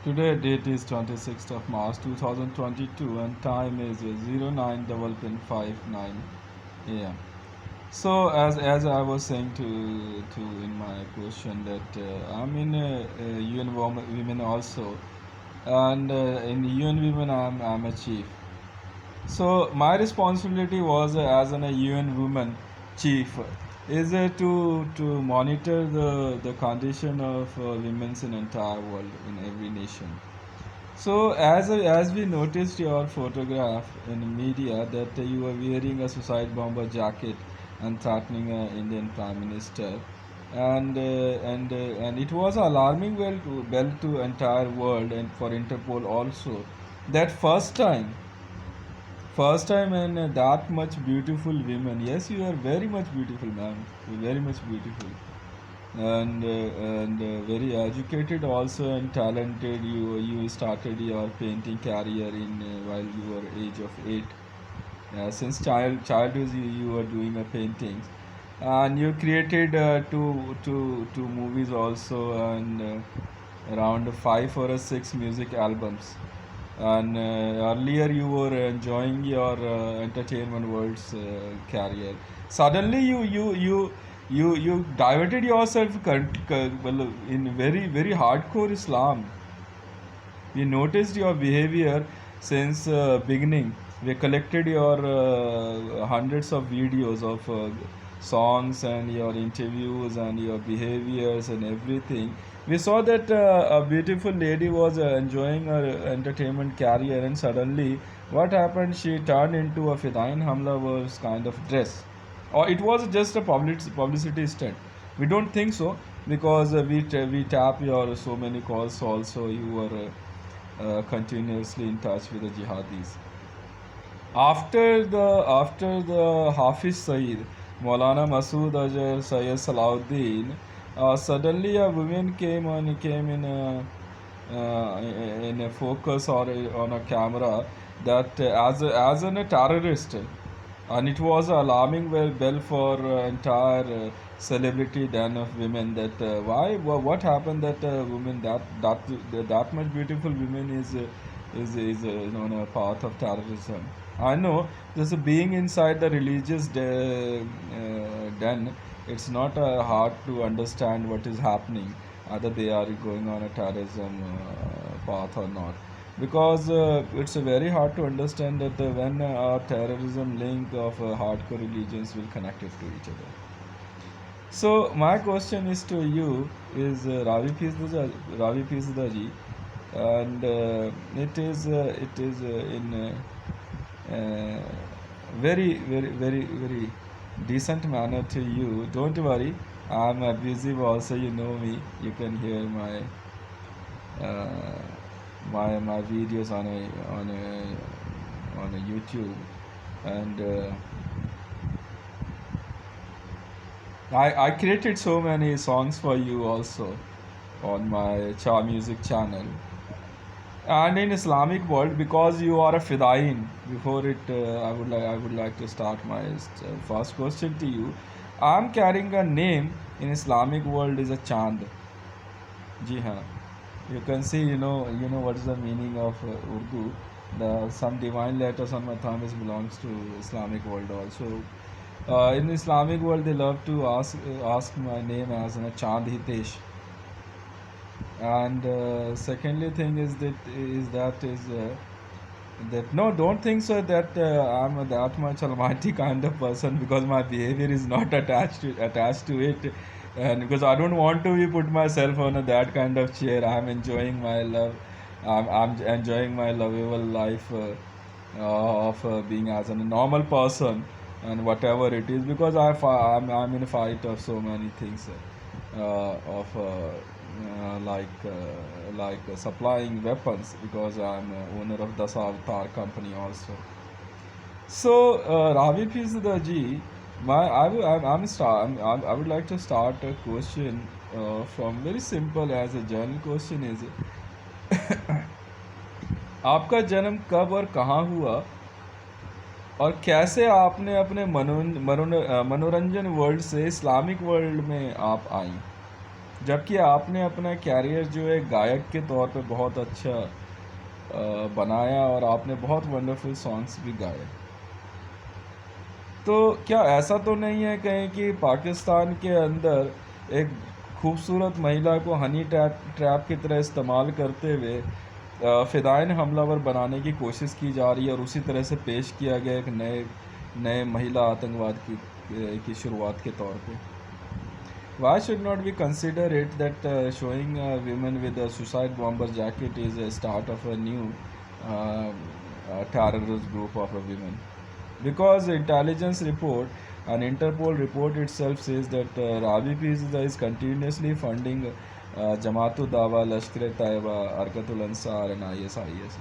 Today date is 26th of March 2022 and time is 09:59 a.m. So as I was saying to in my question that I'm in UN Women also, and in UN Women I'm a chief. So my responsibility was as an a UN woman chief is to monitor the condition of women's in entire world in every nation. So as we noticed your photograph in media that you were wearing a suicide bomber jacket and threatening an Indian Prime Minister, and it was alarming bell to entire world and for Interpol also that first time and that much beautiful women. Yes, you are very much beautiful, ma'am. You're very much beautiful and very educated also and talented. You started your painting career in while you were age of 8. Since childhood you were doing paintings, and you created two movies also, and around 5 or 6 music albums. And earlier you were enjoying your entertainment world's career. Suddenly you diverted yourself well, in very hardcore Islam. We noticed your behavior since beginning. We collected your hundreds of videos of songs and your interviews and your behaviors and everything. We saw that a beautiful lady was enjoying her entertainment career, and suddenly, what happened? She turned into a Fidain Hamla's kind of dress, or it was just a publicity stunt. We don't think so because we tap your so many calls also. You were continuously in touch with the jihadis. After the Hafiz Saeed, Maulana Masood Azhar, Sayyid Salahuddin, suddenly a woman came in a focus or on a camera that as a terrorist, and it was alarming bell for entire celebrity den of women that what happened that women that much beautiful women is on a path of terrorism. I know just being inside the religious den, it's not hard to understand what is happening, either they are going on a terrorism path or not, because it's very hard to understand that when our terrorism link of hardcore religions will connect it to each other. So my question is to you is Ravi Pirzada, and it is in very decent manner to you. Don't worry, I'm abusive also. You know me. You can hear uh, my videos on a YouTube, and I created so many songs for you also on my Cha Music channel. And in Islamic world, because you are a Fidain, before it, I would like to start my first question to you. I'm carrying a name in Islamic world is a Chand. Ji haan. You can see, you know what is the meaning of Urdu. The some divine letters on my thumb is belongs to Islamic world also. In Islamic world, they love to ask my name as Chand Hitesh. And secondly thing is that no, don't think so that I'm that much almighty kind of person, because my behavior is not attached to it, and because I don't want to be put myself on that kind of chair. I'm enjoying my love. I'm enjoying my lovable life of being as a normal person, and whatever it is, because I'm in a fight of so many things of like supplying weapons, because I'm owner of the Avatar company also. So Ravi Pirzada ji, my I will I'm start I would like to start a question from very simple as a general question is आपका जन्म कब और कहाँ हुआ, और कैसे आपने अपने मनोरंजन वर्ल्ड से इस्लामिक वर्ल्ड में आप आई. जबकि आपने अपना कैरियर जो है गायक के तौर पे बहुत अच्छा बनाया और आपने बहुत वंडरफुल सॉन्ग्स भी गाए। तो क्या ऐसा तो नहीं है कहीं कि पाकिस्तान के अंदर एक खूबसूरत महिला को हनी ट्रैप ट्रैप की तरह इस्तेमाल करते हुए फ़िदाइन हमलावर बनाने की कोशिश की जा रही है और उसी तरह से पेश किया गया एक नए नए महिला आतंकवाद की शुरुआत के तौर पे? Why should not we consider it that showing women with a suicide bomber jacket is a start of a new uh, terrorist group of women? Because intelligence report and Interpol report itself says that Rabi Pirzada is continuously funding Jamaatul Dawa, Lashkar-e-Taiba, Arkatul Ansar, and ISIS.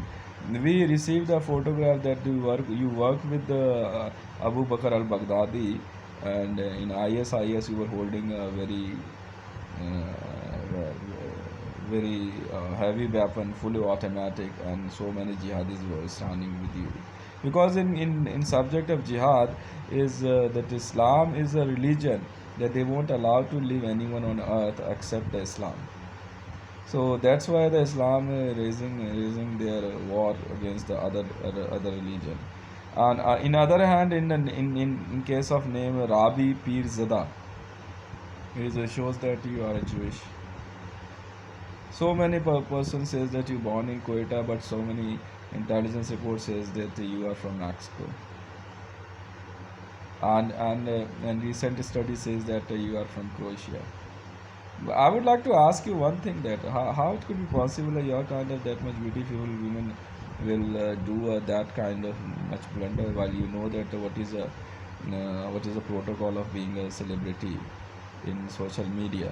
We received a photograph that you work with Abu Bakr al-Baghdadi, and in ISIS you were holding a very heavy weapon, fully automatic, and so many jihadis were standing with you. Because in subject of jihad is that Islam is a religion that they won't allow to live anyone on earth except the Islam. So that's why the Islam raising their war against the other religion. And in other hand, in case of name Rabi Pirzada, it shows that you are a Jewish. So many person says that you born in Quetta, but so many intelligence report says that you are from Mexico. And recent study says that you are from Croatia. I would like to ask you one thing, that how it could be possible that your kind of that much beautiful women will do that kind of much blunder, while you know that what is the protocol of being a celebrity in social media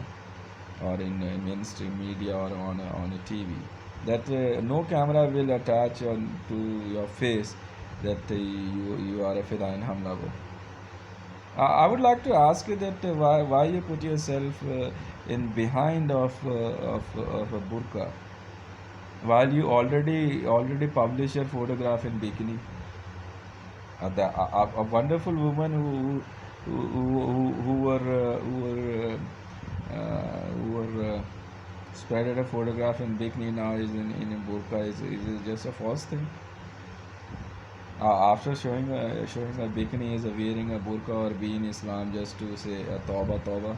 or in mainstream media or on a TV, that no camera will attach on to your face that you are a Fidain Hamlaver. I would like to ask you that why you put yourself in behind of a burqa, while you already publish your photograph in bikini. A wonderful woman who were spreaded a photograph in bikini now is in a burqa is just a false thing. After showing a bikini is wearing a burqa or be in Islam just to say tawbah tawbah.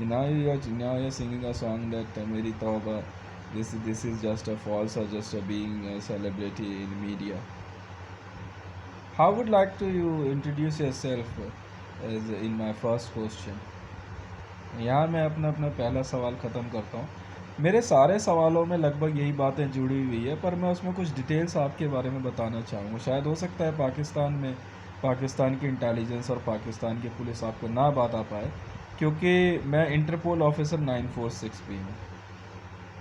Now you're singing a song that Meri tawbah. This is just a false or just a being a celebrity in media. How would like to you introduce yourself as in my first question? यहाँ मैं अपना अपना पहला सवाल ख़त्म करता हूँ। मेरे सारे सवालों में लगभग यही बातें जुड़ी हुई है, पर मैं उसमें कुछ डिटेल्स आपके बारे में बताना चाहूँगा। शायद हो सकता है पाकिस्तान की इंटेलिजेंस और पाकिस्तान की पुलिस आपको ना बता पाए, क्योंकि मैं इंटरपोल ऑफिसर 946 भी हूँ।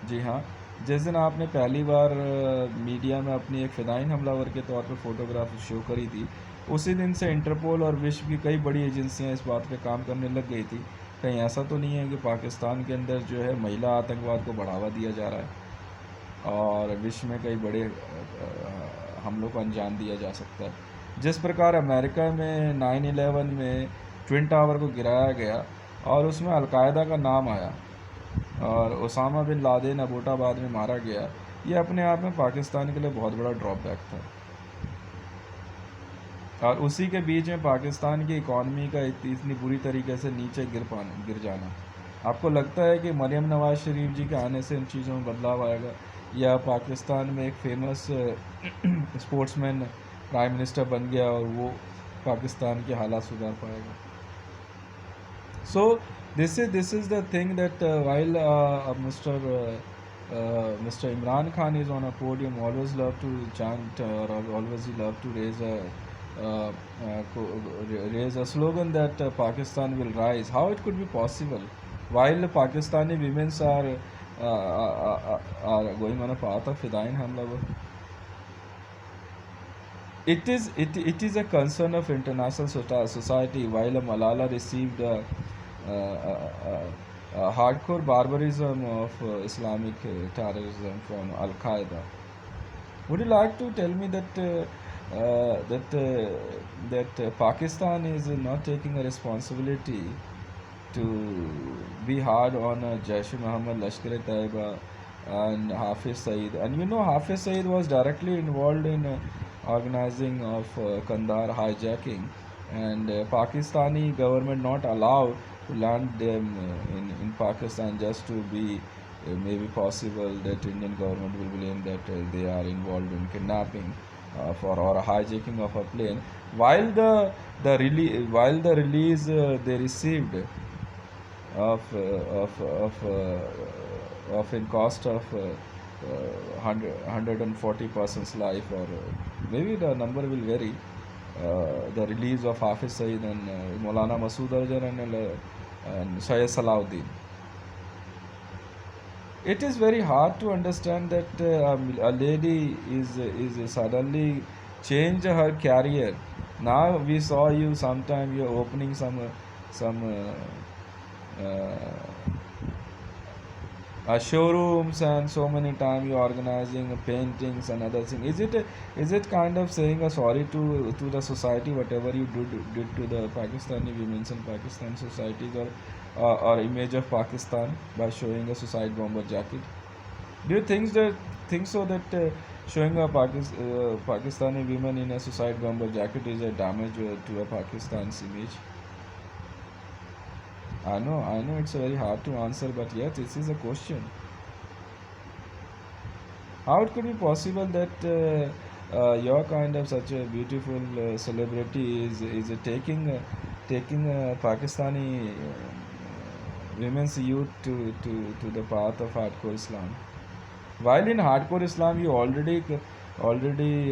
जी हाँ, जिस दिन आपने पहली बार मीडिया में अपनी एक फ़िदाइन हमलावर के तौर पर फ़ोटोग्राफ शो करी थी, उसी दिन से इंटरपोल और विश्व की कई बड़ी एजेंसियां इस बात पे काम करने लग गई थी। कहीं ऐसा तो नहीं है कि पाकिस्तान के अंदर जो है महिला आतंकवाद को बढ़ावा दिया जा रहा है और विश्व में कई बड़े हमलों को अंजाम दिया जा सकता है। जिस प्रकार अमेरिका में 9/11 में ट्विन टावर को गिराया गया और उसमें अलकायदा का नाम आया और ओसामा बिन लादेन अबोटाबाद में मारा गया, ये अपने आप में पाकिस्तान के लिए बहुत बड़ा ड्रॉबैक था। और उसी के बीच में पाकिस्तान की इकॉनमी का इतनी बुरी तरीके से नीचे गिर जाना। आपको लगता है कि मरियम नवाज शरीफ जी के आने से इन चीज़ों में बदलाव आएगा, या पाकिस्तान में एक फेमस स्पोर्ट्समैन प्राइम मिनिस्टर बन गया और वो पाकिस्तान के हालात सुधार पाएगा? So this is the thing that while Mr. Imran Khan is on a podium, always love to chant or always he love to raise a slogan that Pakistan will rise. How it could be possible while Pakistani women are going on a path of Fidain Hamlavar? It is a concern of international society. While Malala received hardcore barbarism of Islamic terrorism from Al Qaeda, would you like to tell me that Pakistan is not taking a responsibility to be hard on Jaish-e-Mohammed, Lashkar-e-Taiba, and Hafiz Saeed. And you know, Hafiz Saeed was directly involved in organizing of Kandahar hijacking, and Pakistani government not allowed to land them in Pakistan, just to be maybe possible that Indian government will blame that they are involved in kidnapping for or hijacking of a plane, while while the release they received of in cost of 140 persons life, or maybe the number will vary, the release of Hafiz Saeed and Maulana Masood Arjan and Syed Salahuddin. It is very hard to understand that a lady is suddenly change her career. Now we saw you sometime you're opening some showrooms, and so many times you organizing paintings and other things. Is it kind of saying a sorry to the society whatever you did to the Pakistani women in Pakistan societies, or image of Pakistan by showing a suicide bomber jacket? Do you think so that showing a Pakistani women in a suicide bomber jacket is a damage to a Pakistan's image? I know it's very hard to answer, but yes, this is a question. How it could be possible that your kind of such a beautiful celebrity is taking Pakistani women's youth to the path of hardcore Islam? While in hardcore Islam, you already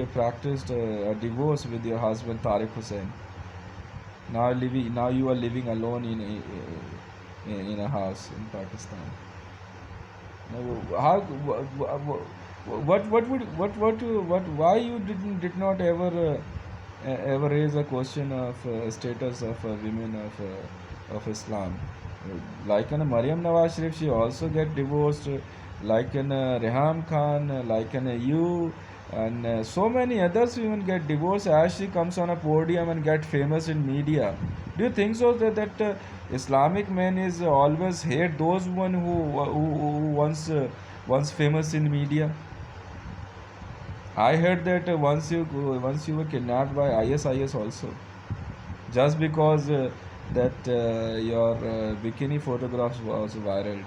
practiced a divorce with your husband Tariq Hussain. Now you are living alone in a house in Pakistan. Now, how what why you did not ever raise a question of status of women of Islam? Like in Maryam Nawaz Sharif, she also get divorced. Like in Reham Khan, like in you, and so many others women get divorced as she comes on a podium and get famous in media. Do you think so that Islamic men is always hate those one who once famous in media? I heard that once you were kidnapped by ISIS also, just because that your bikini photographs was viral,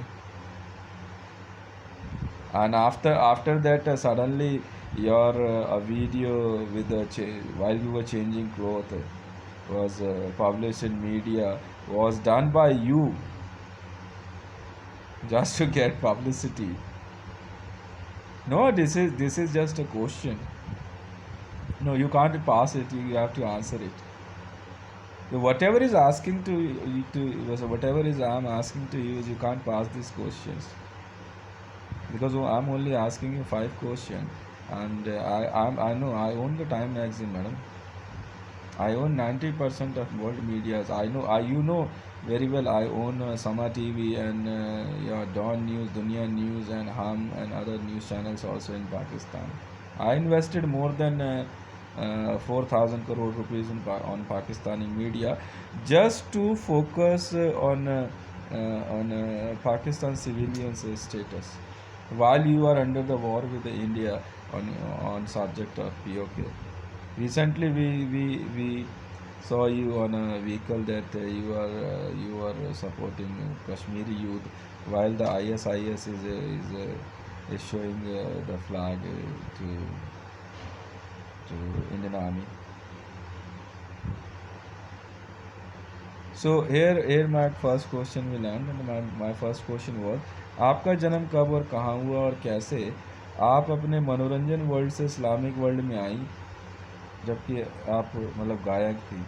and after that suddenly your a video with while you were changing clothes was published in media, was done by you just to get publicity. No, this is just a question. No, you can't pass it, you have to answer it. So whatever is asking whatever is I'm asking to you is, you can't pass these questions, because I'm only asking you 5 questions, and I know I own the Time magazine, madam. I own 90% of world medias. I know you know very well. I own Sama TV and your Dawn News, Dunia News, and Hum and other news channels also in Pakistan. I invested more than 4,000 crore rupees on Pakistani media, just to focus on Pakistan civilians' status, while you are under the war with India on subject of POK. Recently, we saw you on a vehicle that you are supporting Kashmiri youth, while the ISIS is showing the flag to Indian Army. So here my first question will end, and my first question was, आपका जन्म कब और कहाँ हुआ और कैसे आप अपने मनोरंजन वर्ल्ड से इस्लामिक वर्ल्ड में आई, जबकि आप मतलब गायक थी?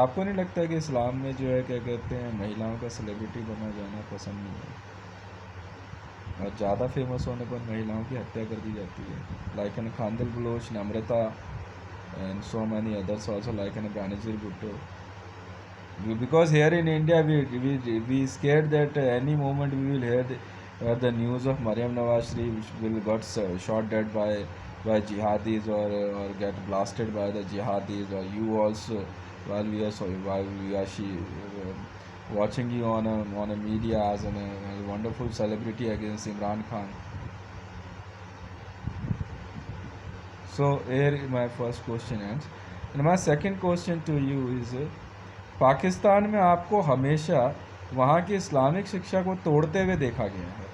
आपको नहीं लगता कि इस्लाम में जो है क्या कहते हैं, महिलाओं का सेलिब्रिटी बना जाना पसंद नहीं है, और ज़्यादा फेमस होने पर महिलाओं की हत्या कर दी जाती है, like an Qandeel Baloch, Namrata, and so many others also, like an Banazir Bhutto? Because here in India we scared that any moment we will hear the news of Maryam Nawaz Sharif, which will got shot dead by jihadis, or get blasted by the jihadis, or you also while we are watching you on a media as a wonderful celebrity against Imran Khan. So here my first question ends. And my second question to you is, Pakistan में आपको हमेशा वहाँ की Islamic शिक्षा को तोड़ते हुए देखा गया है।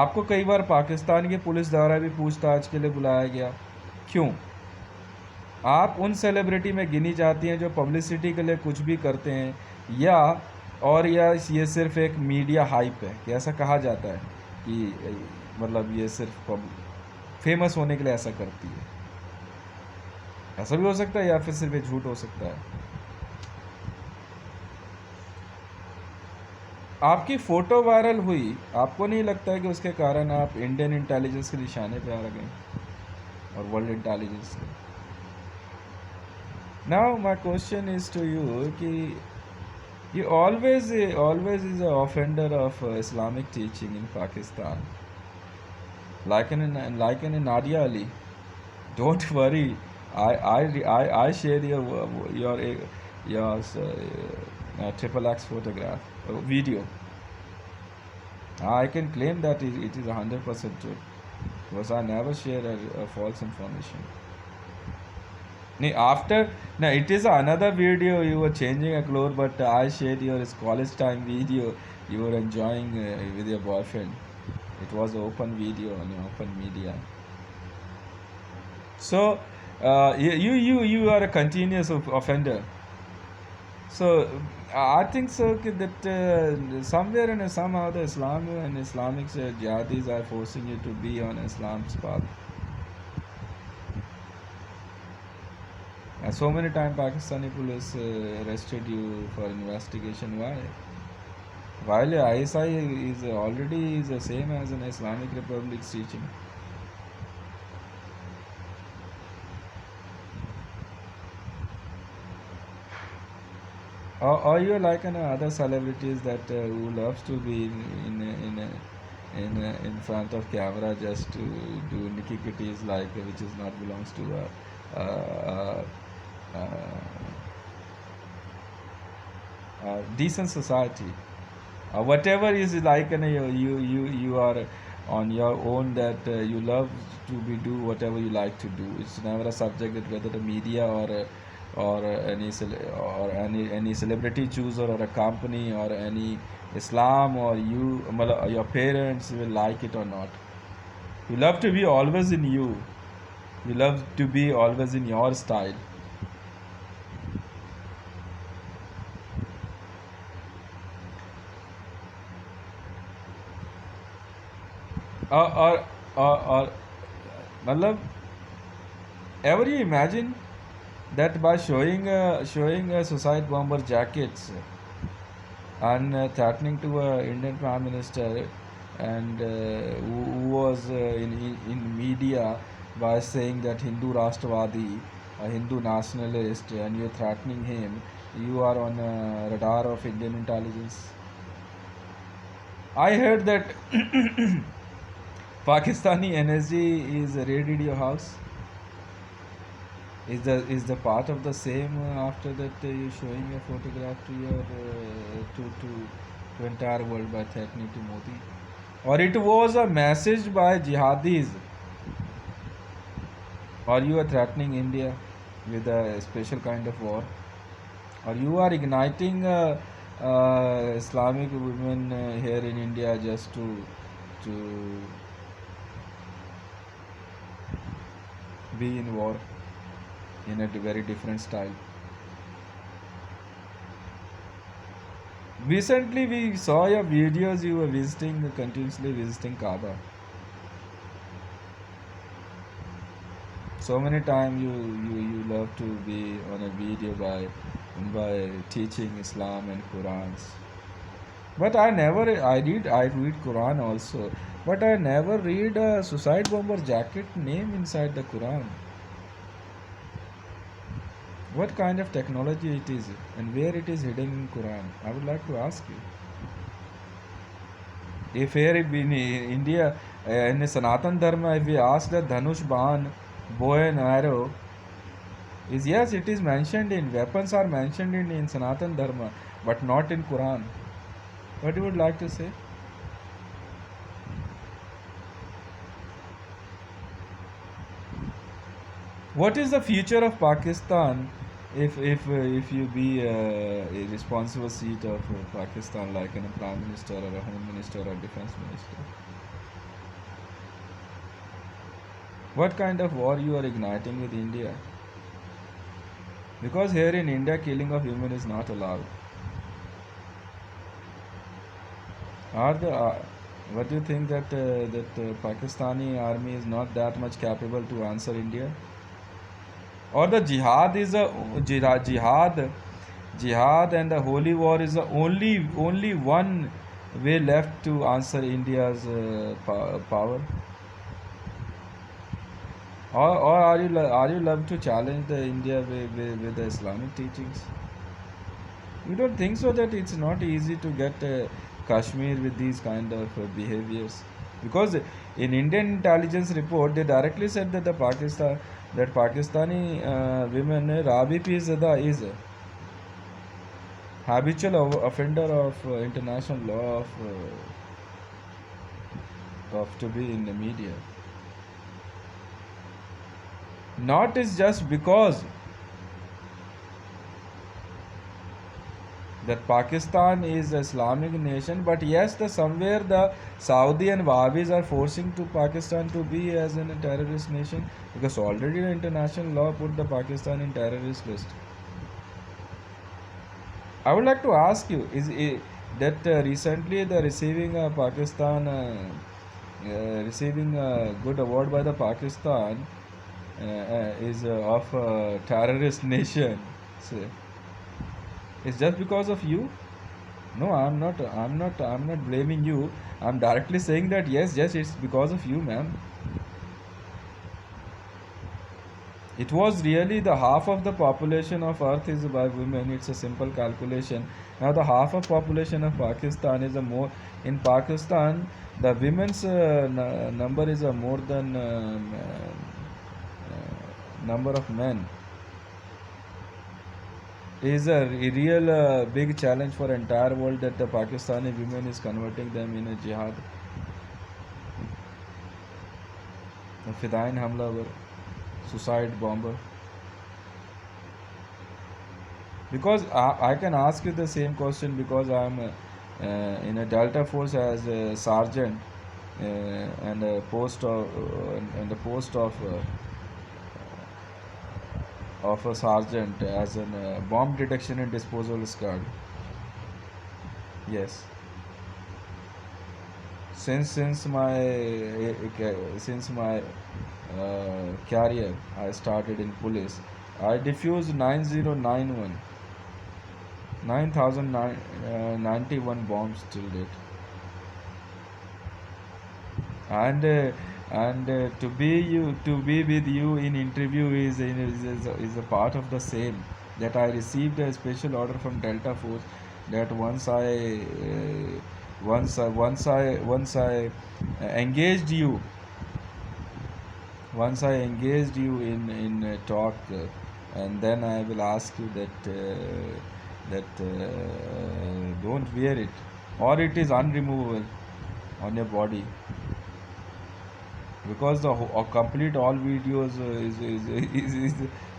आपको कई बार पाकिस्तान की पुलिस द्वारा भी पूछताछ के लिए बुलाया गया, क्यों? आप उन सेलिब्रिटी में गिनी जाती हैं जो पब्लिसिटी के लिए कुछ भी करते हैं, या ये सिर्फ एक मीडिया हाइप है कि ऐसा कहा जाता है कि मतलब ये सिर्फ फेमस होने के लिए ऐसा करती है? ऐसा भी हो सकता है, या फिर सिर्फ ये झूठ हो सकता है? आपकी फ़ोटो वायरल हुई, आपको नहीं लगता है कि उसके कारण आप इंडियन इंटेलिजेंस के निशाने पे आ गए और वर्ल्ड इंटेलिजेंस के? Now my question is to you कि you always is a offender of Islamic teaching in Pakistan, like in Nadia Ali. Don't worry, I share your triple X photograph video. I can claim that it is 100% true, because I never share a false information. No, it is another video. You were changing a clothes, but I shared your college time video. You were enjoying with your boyfriend. It was an open video on your open media. So you are a continuous offender. So I think so that somewhere and somehow the Islam and Islamic jihadis are forcing you to be on Islam's path. And so many times Pakistani police arrested you for investigation. Why? While ISI is already is the same as an Islamic Republic's teaching. Or you are like other celebrities that who loves to be in front of camera just to do nitty-gritties, like which is not belongs to decent society. Whatever is like you are on your own, that you love to do whatever you like to do. It's never a subject that whether the media or any celebrity chooser or a company or any Islam or your parents will like it or not. You love to be always in you. You love to be always in your style. Or matlab, ever you imagine that by showing a suicide bomber jackets and threatening to a Indian Prime Minister, and who was in media by saying that Hindu Rashtravadi, a Hindu nationalist, and you're threatening him, you are on a radar of Indian intelligence? I heard that Pakistani NSG is raided your house. Is the part of the same after that you showing a photograph to your to entire world by threatening to Modi, or it was a message by jihadis, or you are threatening India with a special kind of war, or you are igniting Islamic women here in India just to be in war in a very different style. Recently we saw your videos, you were continuously visiting Kaaba. So many times you love to be on a video by teaching Islam and Qurans. But I read Quran also, but I never read a suicide bomber jacket name inside the Quran. What kind of technology it is and where it is hidden in Quran? I would like to ask you. If here in India, in Sanatan Dharma, if we ask the Dhanush Ban, bow and arrow, Is yes, it is mentioned in weapons are mentioned in Sanatan Dharma, but not in Quran. What you would like to say? What is the future of Pakistan if you be a responsible seat of Pakistan, like in a prime minister or a home minister or defense minister? What kind of war you are igniting with India? Because here in India, killing of human is not allowed. Are the what do you think that Pakistani army is not that much capable to answer India? Or the jihad and the holy war is the only one way left to answer India's power? Or are you love to challenge the India with the Islamic teachings? You don't think so that it's not easy to get Kashmir with these kind of behaviors? Because in Indian intelligence report they directly said that that Pakistani women Rabi Pirzada is a habitual offender of international law of to be in the media. Not is just because that Pakistan is an Islamic nation, but yes, the somewhere the Saudi and Wahhabis are forcing to Pakistan to be as a terrorist nation, because already the international law put the Pakistan in terrorist list. I would like to ask you: is it, that recently the receiving Pakistan receiving a good award by the Pakistan is of a terrorist nation? So, it's just because of you? No, I'm not. I'm not blaming you. I'm directly saying that yes, it's because of you, ma'am. It was really the half of the population of Earth is by women. It's a simple calculation. Now the half of population of Pakistan is a more in Pakistan. The women's number is a more than number of men. Is a real big challenge for entire world that the Pakistani women is converting them in a jihad. A Fidain Hamlavar, suicide bomber. Because I can ask you the same question because I'm in a Delta Force as a sergeant and a post of a sergeant as a bomb detection and disposal squad. Yes. Since my career, I started in police. I defused 9091 9091 bombs till date. And to be with you in interview is a part of the same, that I received a special order from Delta Force, that once I engaged you once I engaged you in a talk, and then I will ask you that don't wear it, or it is unremovable on your body, because the complete all videos is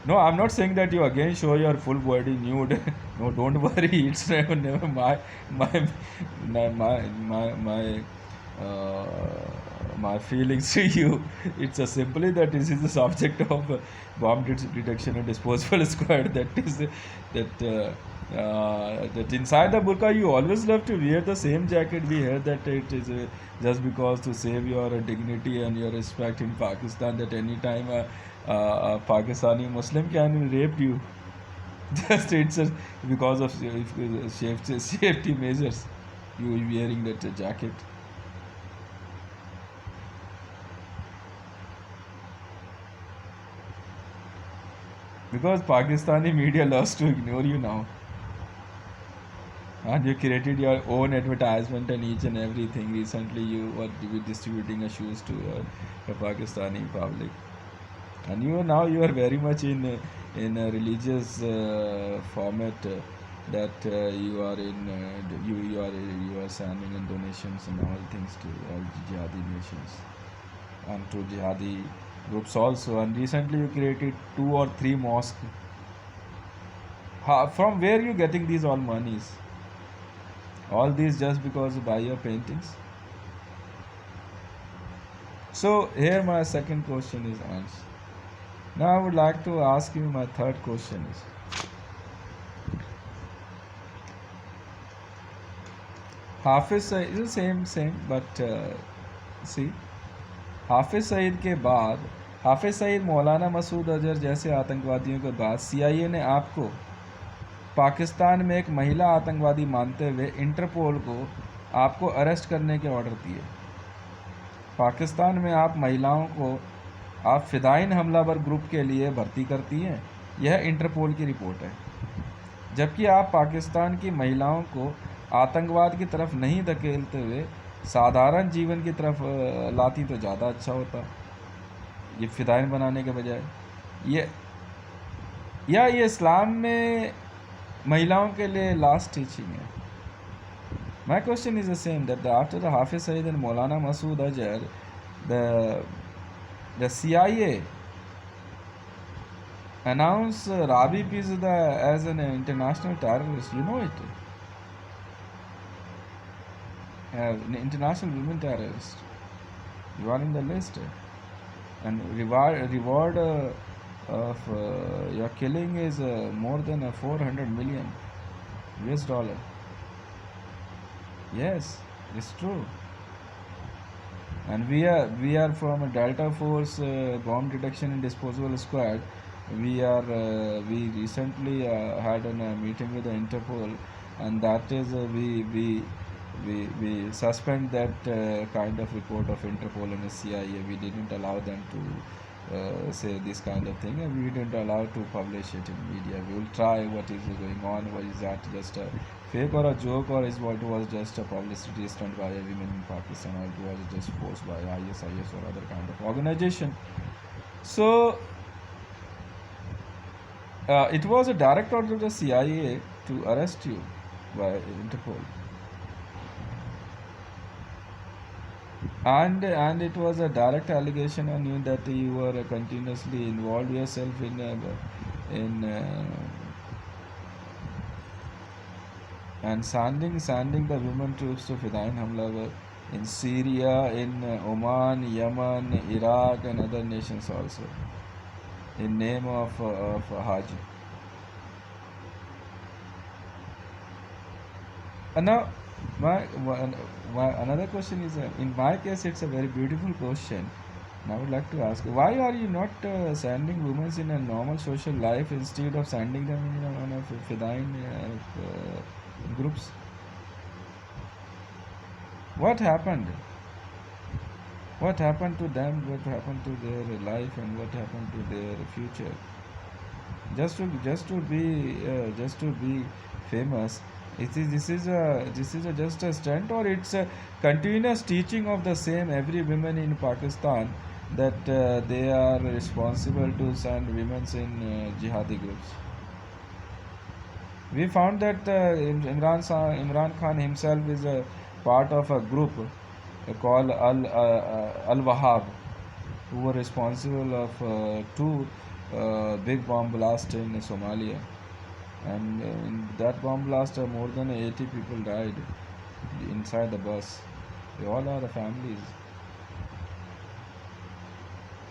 no, I'm not saying that you again show your full body nude. No, don't worry, it's never my my uh, my feelings to you. It's a simply that this is the subject of bomb detection and disposal squad. That is that inside the burqa you always love to wear the same jacket. We heard that it is just because to save your dignity and your respect in Pakistan, that any time a Pakistani Muslim can rape you. Just it's because of safety measures. You wearing that jacket. Because Pakistani media loves to ignore you now. And you created your own advertisement and each and everything. Recently, you were distributing a shoes to the Pakistani public. And now you are very much in a religious format, that you are in you are sending in donations and all things to all jihadi nations and to jihadi groups also. And recently you created 2 or 3 mosques. From where you getting these all monies? All these just because you buy your paintings? So here my second question is answered. Now I would like to ask you my third question is, Hafiz Saeed same but see Hafiz Saeed के बाद, हाफिज सईद, मौलाना मसूद अजहर जैसे आतंकवादियों के बाद CIA ने आपको पाकिस्तान में एक महिला आतंकवादी मानते हुए इंटरपोल को आपको अरेस्ट करने के ऑर्डर दिए। पाकिस्तान में आप महिलाओं को आप फिदाइन हमलावर ग्रुप के लिए भर्ती करती हैं, यह इंटरपोल की रिपोर्ट है। जबकि आप पाकिस्तान की महिलाओं को आतंकवाद की तरफ नहीं धकेलते हुए साधारण जीवन की तरफ लाती तो ज़्यादा अच्छा होता, ये फिदाइन बनाने के बजाय। ये इस्लाम में महिलाओं के लिए लास्ट टीचिंग है। My question is the same, that after the Hafiz Saeed and Maulana Masood Azhar, the CIA announced Rabi Pirzada as an international terrorist. You know it. An international women terrorist. You are in the list. And reward of your killing is more than 400 million US dollar. Yes, it's true. And we are from a Delta Force bomb detection and disposal squad. We recently had a meeting with the Interpol, and that is we suspend that kind of report of Interpol and the CIA. We didn't allow them to say this kind of thing, and we didn't allow to publish it in media. We will try what is going on. What is that just a fake or a joke, or is what was just a publicity stunt by a women in Pakistan, or it was just forced by ISIS or other kind of organization? So it was a direct order of the CIA to arrest you by Interpol. And it was a direct allegation on you that you were continuously involved yourself in and sending the women troops to Fidain Hamlavar in Syria, in Oman, Yemen, Iraq, and other nations also, in name of Hajj. And now, my another question is, in my case, it's a very beautiful question. And I would like to ask, why are you not sending women in a normal social life instead of sending them on a Fidain groups? What happened? What happened to them? What happened to their life, and what happened to their future? Just to be famous. This is just a stunt, or it's a continuous teaching of the same every woman in Pakistan, that they are responsible to send women in jihadi groups. We found that Imran Khan himself is a part of a group called Al Wahab, who were responsible of 2 big bomb blasts in Somalia. And in that bomb blast, more than 80 people died inside the bus. They all are the families.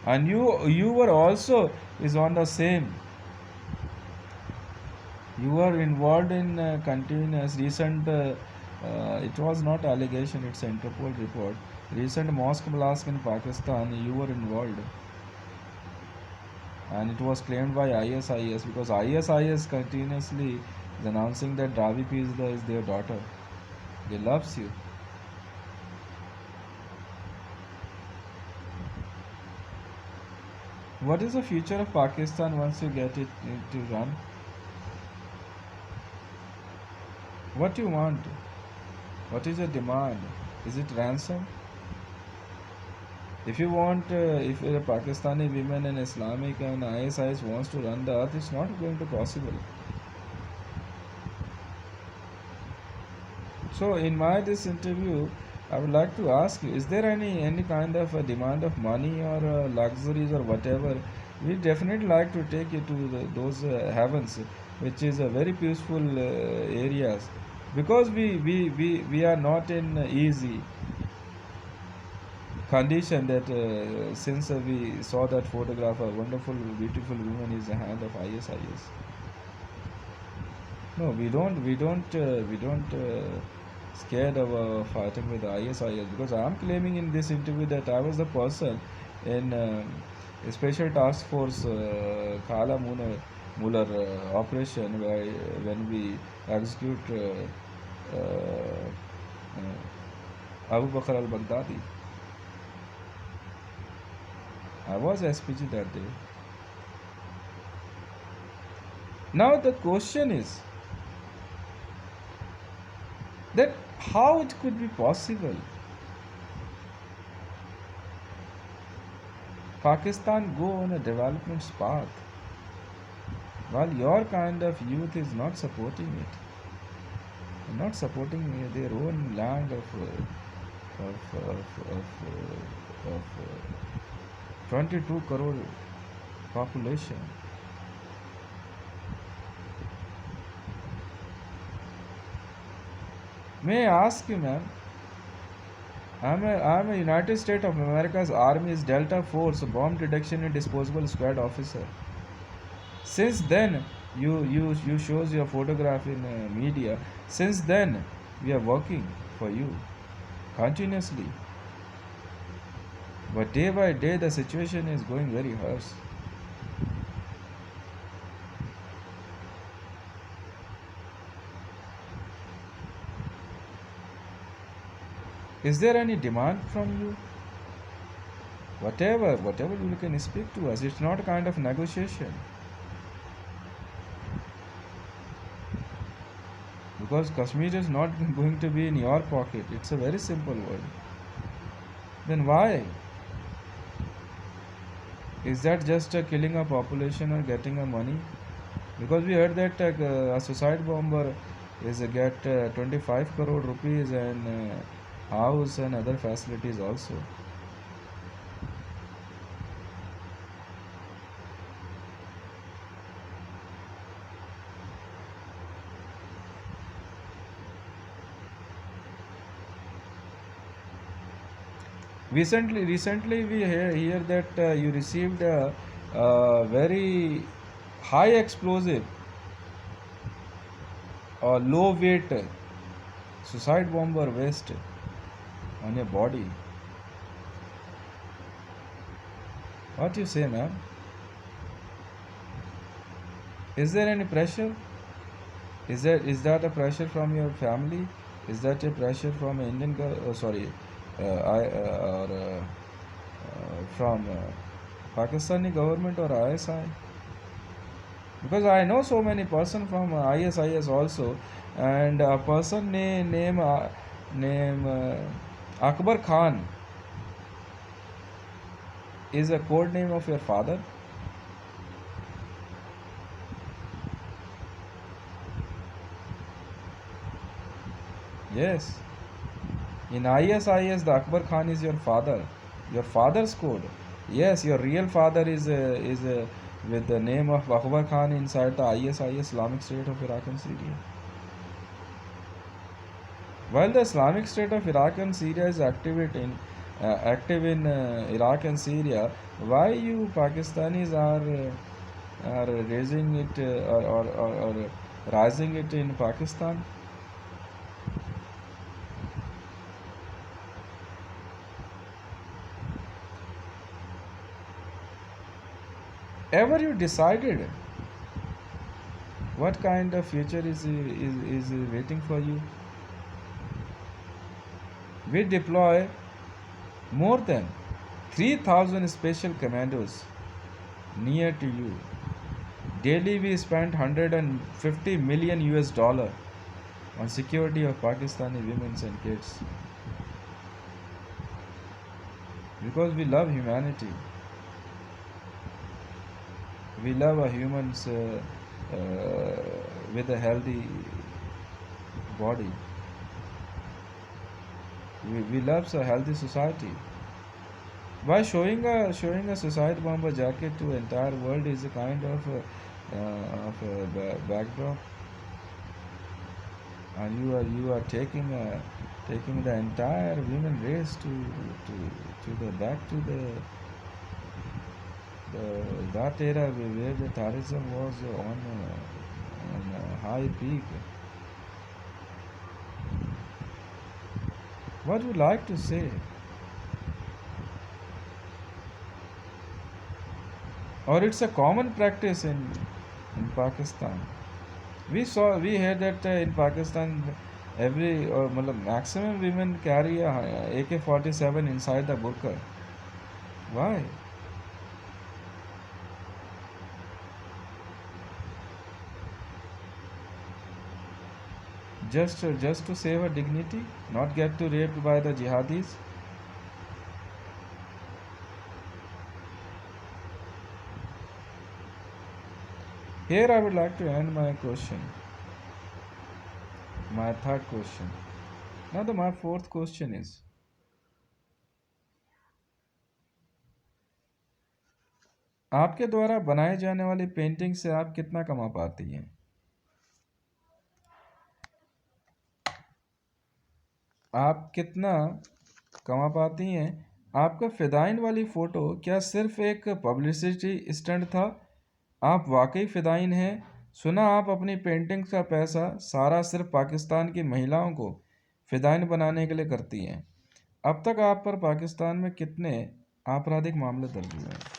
And you were also is on the same. You were involved in continuous recent. It was not allegation; it's an Interpol report. Recent mosque blast in Pakistan. You were involved, and it was claimed by ISIS, because ISIS continuously is announcing that Rabi Pirzada is their daughter. They loves you. What is the future of Pakistan once you get it to run? What do you want? What is your demand? Is it ransom? If you want, if a Pakistani women and Islamic and ISIS wants to run the earth, it's not going to possible. So in my this interview, I would like to ask you: is there any kind of a demand of money or luxuries or whatever? We definitely like to take you to those heavens, which is a very peaceful areas, because we are not in easy condition that since we saw that photograph, a wonderful, beautiful woman is the hand of ISIS. No, we don't scared of fighting with the ISIS, because I am claiming in this interview that I was the person in a special task force Kala Muller operation, where when we execute Abu Bakr al-Baghdadi. I was SPG that day. Now the question is that how it could be possible Pakistan go on a development path while your kind of youth is not supporting it, not supporting their own land of 22 crore population. May I ask you, ma'am? I'm a United States of America's Army's Delta Force bomb detection and disposable squad officer. Since then, you shows your photograph in media. Since then, we are working for you continuously. But day by day, the situation is going very worse. Is there any demand from you? Whatever you can speak to us. It's not a kind of negotiation. Because Kashmir is not going to be in your pocket. It's a very simple word. Then why? Is that just killing a population or getting a money? Because we heard that a suicide bomber is get 25 crore rupees and house and other facilities also. Recently we hear that you received a very high explosive or low weight suicide bomber vest on your body. What you say, ma'am? Is there any pressure? Is that a pressure from your family? Is that a pressure from an Indian girl? Oh, sorry, I or from Pakistani government or ISI? Because I know so many person from ISIS also, and a person name Akbar Khan is a code name of your father. Yes. In ISIS, the Akbar Khan is your father, your father's code. Yes, your real father is with the name of Akbar Khan inside the ISIS, Islamic State of Iraq and Syria. While the Islamic State of Iraq and Syria is active in Iraq and Syria, why you Pakistanis are raising it or rising it in Pakistan? Ever you decided what kind of future is waiting for you? We deploy more than 3,000 special commandos near to you. Daily we spend 150 million US dollar on security of Pakistani women and kids. because we love humanity. We love a humans with a healthy body. We love a healthy society. By showing a suicide bomber jacket to entire world is a kind of a backdrop, and you are taking the entire human race to the back to the that era where the terrorism was on a high peak. What would you like to say? Or it's a common practice in Pakistan. We heard that in Pakistan every matlab maximum women carry a AK-47 inside the burqa. Why? Just to save her dignity, not get to raped by the jihadis. Here I would like to end my question, my third question. Now my fourth question is, आपके द्वारा बनाए जाने वाली painting से आप कितना कमा पाती हैं? आप कितना कमा पाती हैं? आपका फ़िदाइन वाली फ़ोटो क्या सिर्फ एक पब्लिसिटी स्टंट था? आप वाकई फ़िदाइन हैं? सुना आप अपनी पेंटिंग्स का पैसा सारा सिर्फ पाकिस्तान की महिलाओं को फ़िदाइन बनाने के लिए करती हैं। अब तक आप पर पाकिस्तान में कितने आपराधिक मामले दर्ज हुए हैं?